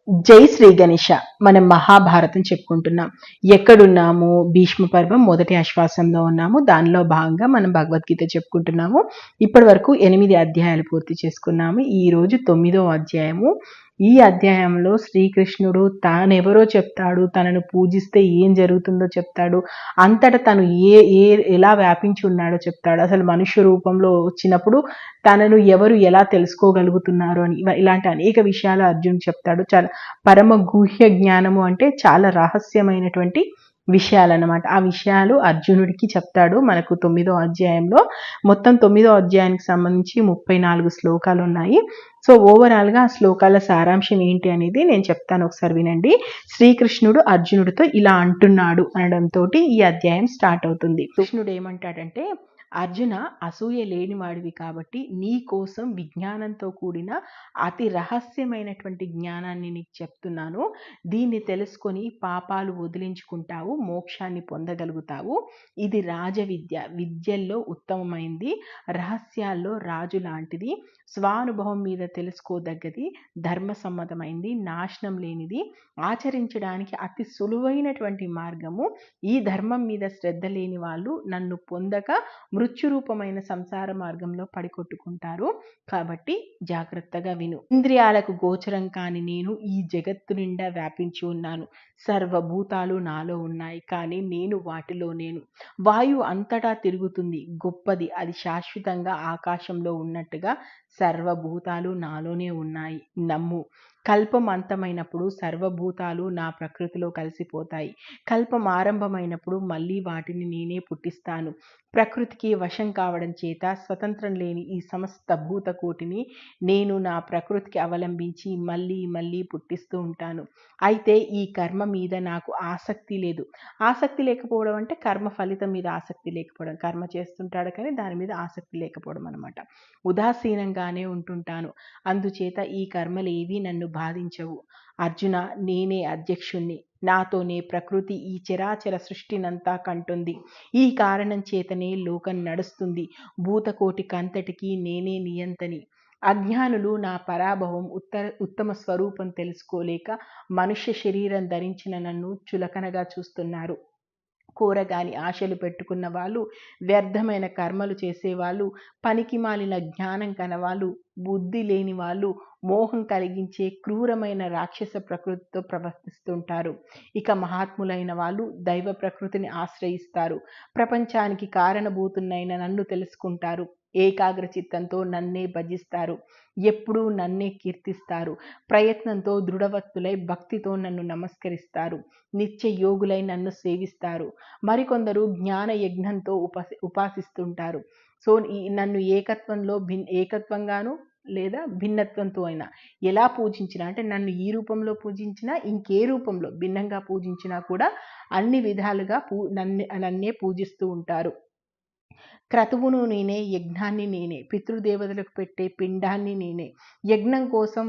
జై శ్రీ గణేష. మనం మహాభారతం చెప్పుకుంటున్నాం. ఎక్కడున్నాము? భీష్మ పర్వం మొదటి ఆశ్వాసంలో ఉన్నాము. దానిలో భాగంగా మనం భగవద్గీత చెప్పుకుంటున్నాము. ఇప్పటి వరకు 8 అధ్యాయాలు పూర్తి చేసుకున్నాము. ఈ రోజు 9వ అధ్యాయము. ఈ అధ్యాయంలో శ్రీకృష్ణుడు తానెవరో చెప్తాడు, తనను పూజిస్తే ఏం జరుగుతుందో చెప్తాడు, అంతటా తను ఎలా వ్యాపించి ఉన్నాడో చెప్తాడు, అసలు మనుష్య రూపంలో వచ్చినప్పుడు తనను ఎవరు ఎలా తెలుసుకోగలుగుతున్నారు అని ఇలాంటి అనేక విషయాలు అర్జున్ చెప్తాడు. చాలా పరమ గుహ్య జ్ఞానము అంటే చాలా రహస్యమైనటువంటి విషయాలన్నమాట. ఆ విషయాలు అర్జునుడికి చెప్తాడు మనకు 9వ అధ్యాయంలో. మొత్తం 9వ అధ్యాయానికి సంబంధించి 34 శ్లోకాలు ఉన్నాయి. సో ఓవరాల్గా ఆ శ్లోకాల సారాంశం ఏంటి అనేది నేను చెప్తాను, ఒకసారి వినండి. శ్రీకృష్ణుడు అర్జునుడితో ఇలా అంటున్నాడు అనడంతో ఈ అధ్యాయం స్టార్ట్ అవుతుంది. కృష్ణుడు ఏమంటాడంటే, అర్జున, అసూయ లేనివాడివి కాబట్టి నీ కోసం విజ్ఞానంతో కూడిన అతి రహస్యమైనటువంటి జ్ఞానాన్ని నీకు చెప్తున్నాను. దీన్ని తెలుసుకొని పాపాలు వదిలించుకుంటావు, మోక్షాన్ని పొందగలుగుతావు. ఇది రాజవిద్య, విద్యల్లో ఉత్తమమైంది, రహస్యాల్లో రాజు లాంటిది, స్వానుభవం మీద తెలుసుకోదగ్గది, ధర్మసమ్మతమైంది, నాశనం లేనిది, ఆచరించడానికి అతి సులువైనటువంటి మార్గము. ఈ ధర్మం మీద శ్రద్ధ లేని వాళ్ళు నన్ను పొందక మృత్యురూపమైన సంసార మార్గంలో పడికొట్టుకుంటారు. కాబట్టి జాగ్రత్తగా విను. ఇంద్రియాలకు గోచరం కాని నేను ఈ జగత్తు నిండా వ్యాపించి ఉన్నాను. సర్వభూతాలు నాలో ఉన్నాయి, కానీ నేను వాటిలో నేను. వాయువు అంతటా తిరుగుతుంది, గొప్పది, అది శాశ్వతంగా ఆకాశంలో ఉన్నట్టుగా సర్వభూతాలు నాలోనే ఉన్నాయి, నమ్ము. కల్పం అంతమైనప్పుడు సర్వభూతాలు నా ప్రకృతిలో కలిసిపోతాయి. కల్పం ఆరంభమైనప్పుడు మళ్ళీ వాటిని నేనే పుట్టిస్తాను. ప్రకృతికి వశం కావడం చేత స్వతంత్రం లేని ఈ సమస్త భూతకోటిని నేను నా ప్రకృతికి అవలంబించి మళ్ళీ మళ్ళీ పుట్టిస్తూ ఉంటాను. అయితే ఈ కర్మ మీద నాకు ఆసక్తి లేదు. ఆసక్తి లేకపోవడం అంటే కర్మ ఫలితం మీద ఆసక్తి లేకపోవడం. కర్మ చేస్తుంటాడు కానీ దాని మీద ఆసక్తి లేకపోవడం అనమాట. ఉదాసీనంగానే ఉంటుంటాను. అందుచేత ఈ కర్మలు ఏవి నన్ను బాధించవు. అర్జున, నేనే అధ్యక్షుణ్ణి. నాతోనే ప్రకృతి ఈ చరాచర సృష్టినంతా కంటుంది. ఈ కారణం చేతనే లోకం నడుస్తుంది. భూతకోటికంతటికీ నేనే నియంతని. అజ్ఞానులు నా పరాభవం ఉత్తమ స్వరూపం తెలుసుకోలేక మనుష్య శరీరం ధరించిన నన్ను చులకనగా చూస్తున్నారు. కోరగాని ఆశలు పెట్టుకున్న వాళ్ళు, వ్యర్థమైన కర్మలు చేసేవాళ్ళు, పనికి మాలిన జ్ఞానం కనవాళ్ళు, బుద్ధి లేని వాళ్ళు, మోహం కలిగించే క్రూరమైన రాక్షస ప్రకృతితో ప్రవర్తిస్తుంటారు. ఇక మహాత్ములైన వాళ్ళు దైవ ప్రకృతిని ఆశ్రయిస్తారు. ప్రపంచానికి కారణభూతున్నైన నన్ను తెలుసుకుంటారు. ఏకాగ్ర చిత్తంతో నన్నే భజిస్తారు. ఎప్పుడూ నన్నే కీర్తిస్తారు. ప్రయత్నంతో దృఢవత్తులై భక్తితో నన్ను నమస్కరిస్తారు. నిత్య యోగులై నన్ను సేవిస్తారు. మరికొందరు జ్ఞాన యజ్ఞంతో ఉపాసిస్తుంటారు. సో నన్ను ఏకత్వంగాను లేదా భిన్నత్వంతో అయినా ఎలా పూజించినా, అంటే నన్ను ఈ రూపంలో పూజించినా ఇంకే రూపంలో భిన్నంగా పూజించినా కూడా అన్ని విధాలుగా నన్నే పూజిస్తూ ఉంటారు. క్రతువును నేనే, యజ్ఞాన్ని నేనే, పితృదేవతలకు పెట్టే పిండాన్ని నేనే, యజ్ఞం కోసం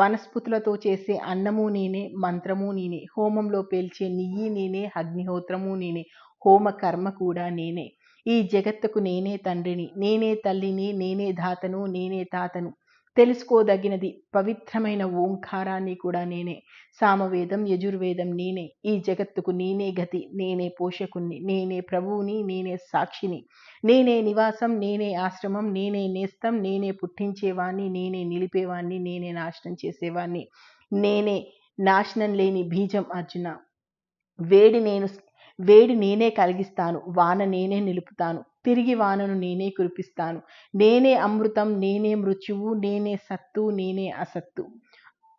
వనస్పతులతో చేసే అన్నము నేనే, మంత్రము నేనే, హోమంలో పేల్చే నెయ్యి నేనే, అగ్నిహోత్రము నేనే, హోమ కర్మ కూడా నేనే. ఈ జగత్తుకు నేనే తండ్రిని, నేనే తల్లిని, నేనే ధాతను, నేనే తాతను. తెలుసుకోదగినది పవిత్రమైన ఓంకారాన్ని కూడా నేనే. సామవేదం, యజుర్వేదం నేనే. ఈ జగత్తుకు నేనే గతి, నేనే పోషకుణ్ణి, నేనే ప్రభువుని, నేనే సాక్షిని. నేనే నివాసం, నేనే ఆశ్రమం, నేనే నేస్తం, నేనే పుట్టించేవాణ్ణి, నేనే నిలిపేవాణ్ణి, నేనే నాశనం చేసేవాణ్ణి. నేనే నాశనం లేని బీజం అర్జున. వేడి నేనే కలిగిస్తాను, వాన నేనే నిలుపుతాను, తిరిగి వానను నేనే కురిపిస్తాను. నేనే అమృతం, నేనే మృత్యువు, నేనే సత్తు, నేనే అసత్తు.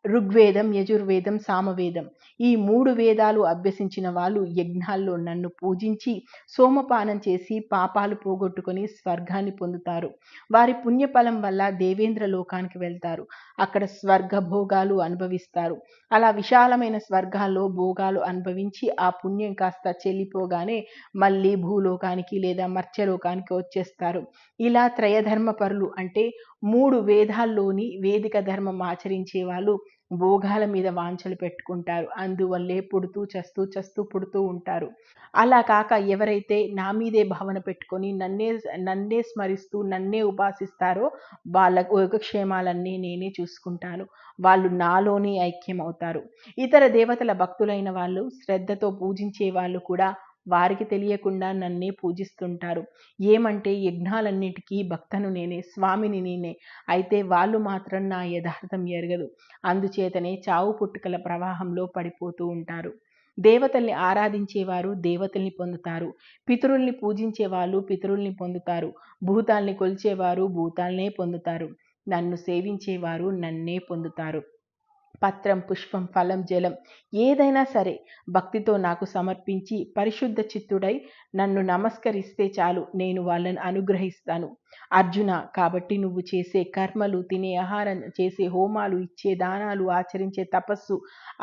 ఋగ్వేదం, యజుర్వేదం, సామవేదం, ఈ 3 వేదాలు అభ్యసించిన వాళ్ళు యజ్ఞాల్లో నన్ను పూజించి సోమపానం చేసి పాపాలు పోగొట్టుకొని స్వర్గాన్ని పొందుతారు. వారి పుణ్యఫలం వల్ల దేవేంద్ర లోకానికి వెళ్తారు. అక్కడ స్వర్గ భోగాలు అనుభవిస్తారు. అలా విశాలమైన స్వర్గాల్లో భోగాలు అనుభవించి ఆ పుణ్యం కాస్త చెల్లిపోగానే మళ్ళీ భూలోకానికి లేదా మర్త్యలోకానికి వచ్చేస్తారు. ఇలా త్రయధర్మ పరులు అంటే 3 వేదాల్లోని వేదిక ధర్మం ఆచరించే వాళ్ళు భోగాల మీద వాంఛలు పెట్టుకుంటారు. అందువల్లే పుడుతూ చస్తూ పుడుతూ ఉంటారు. అలా కాక ఎవరైతే నా మీదే భావన పెట్టుకొని నన్నే స్మరిస్తూ నన్నే ఉపాసిస్తారో వాళ్ళ యోగక్షేమాలన్నీ నేనే చూసుకుంటాను. వాళ్ళు నాలోనే ఐక్యమవుతారు. ఇతర దేవతల భక్తులైన వాళ్ళు, శ్రద్ధతో పూజించే వాళ్ళు కూడా వారికి తెలియకుండా నన్నే పూజిస్తుంటారు. ఏమంటే యజ్ఞాలన్నిటికీ భక్తను నేనే, స్వామిని నేనే. అయితే వాళ్ళు మాత్రం నా యథార్థం ఎరగదు. అందుచేతనే చావు పుట్టుకల ప్రవాహంలో పడిపోతూ ఉంటారు. దేవతల్ని ఆరాధించేవారు దేవతల్ని పొందుతారు. పితరుల్ని పూజించేవాళ్ళు పితరుల్ని పొందుతారు. భూతాల్ని కొలిచేవారు భూతాల్నే పొందుతారు. నన్ను సేవించేవారు నన్నే పొందుతారు. పత్రం, పుష్పం, ఫలం, జలం ఏదైనా సరే భక్తితో నాకు సమర్పించి పరిశుద్ధ చిత్తుడై నన్ను నమస్కరిస్తే చాలు, నేను వాళ్ళని అనుగ్రహిస్తాను. అర్జున, కాబట్టి నువ్వు చేసే కర్మలు, తినే ఆహారం, చేసే హోమాలు, ఇచ్చే దానాలు, ఆచరించే తపస్సు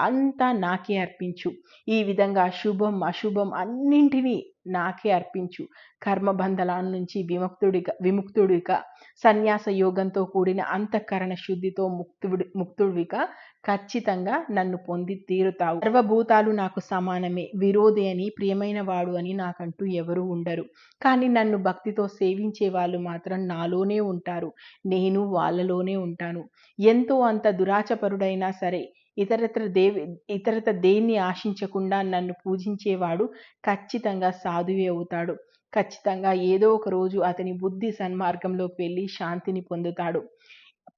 అంతా నాకే అర్పించు. ఈ విధంగా శుభం అశుభం అన్నింటినీ నాకే అర్పించు. కర్మబంధలాల నుంచి విముక్తుడిగా సన్యాస యోగంతో కూడిన అంతఃకరణ శుద్ధితో ముక్తుడిగా ఖచ్చితంగా నన్ను పొంది తీరుతావు. సర్వభూతాలు నాకు సమానమే. విరోధి అని, ప్రియమైన వాడు అని నాకంటూ ఎవరూ ఉండరు. కానీ నన్ను భక్తితో సేవించే వాళ్ళు మాత్రం నాలోనే ఉంటారు. నేను వాళ్ళలోనే ఉంటాను. ఎంతో అంత దురాచపరుడైనా సరే ఇతరత్ర దేన్ని ఆశించకుండా నన్ను పూజించేవాడు ఖచ్చితంగా సాధువే అవుతాడు. ఖచ్చితంగా ఏదో ఒక రోజు అతని బుద్ధి సన్మార్గంలోకి వెళ్ళి శాంతిని పొందుతాడు.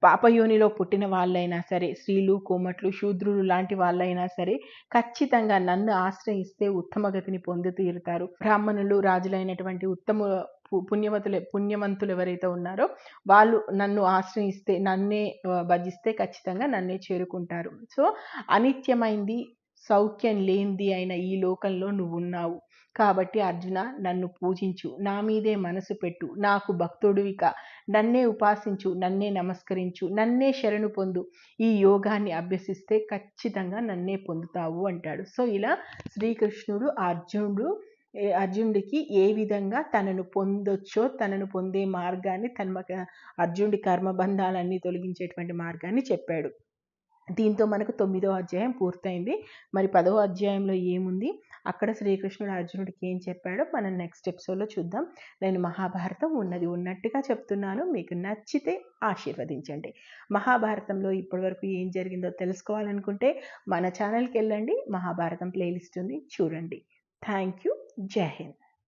పాపయోనిలో పుట్టిన వాళ్ళైనా సరే, స్త్రీలు, కోమట్లు, శూద్రులు లాంటి వాళ్ళైనా సరే ఖచ్చితంగా నన్ను ఆశ్రయిస్తే ఉత్తమగతిని పొంది తీరుతారు. బ్రాహ్మణులు, రాజులైనటువంటి పుణ్యవంతులు ఎవరైతే ఉన్నారో వాళ్ళు నన్ను ఆశ్రయిస్తే, నన్నే భజిస్తే ఖచ్చితంగా నన్నే చేరుకుంటారు. సో అనిత్యమైంది, సౌఖ్యం లేనిది అయిన ఈ లోకంలో నువ్వు ఉన్నావు. కాబట్టి అర్జున, నన్ను పూజించు, నా మీదే మనసు పెట్టు, నాకు భక్తుడివిక, నన్నే ఉపాసించు, నన్నే నమస్కరించు, నన్నే శరణు పొందు. ఈ యోగాన్ని అభ్యసిస్తే ఖచ్చితంగా నన్నే పొందుతావు అంటాడు. సో ఇలా శ్రీకృష్ణుడు అర్జునుడికి ఏ విధంగా తనను పొందొచ్చో, తనను పొందే మార్గాన్ని, అర్జునుడి కర్మబంధాలన్నీ తొలగించేటువంటి మార్గాన్ని చెప్పాడు. దీంతో మనకు 9వ అధ్యాయం పూర్తయింది. మరి 10వ అధ్యాయంలో ఏముంది, అక్కడ శ్రీకృష్ణుడు అర్జునుడికి ఏం చెప్పాడో మనం నెక్స్ట్ ఎపిసోడ్లో చూద్దాం. నేను మహాభారతం ఉన్నది ఉన్నట్టుగా చెప్తున్నాను. మీకు నచ్చితే ఆశీర్వదించండి. మహాభారతంలో ఇప్పటివరకు ఏం జరిగిందో తెలుసుకోవాలనుకుంటే మన ఛానల్కి వెళ్ళండి. మహాభారతం ప్లేలిస్ట్ ఉంది, చూడండి. Thank you. జై హింద్.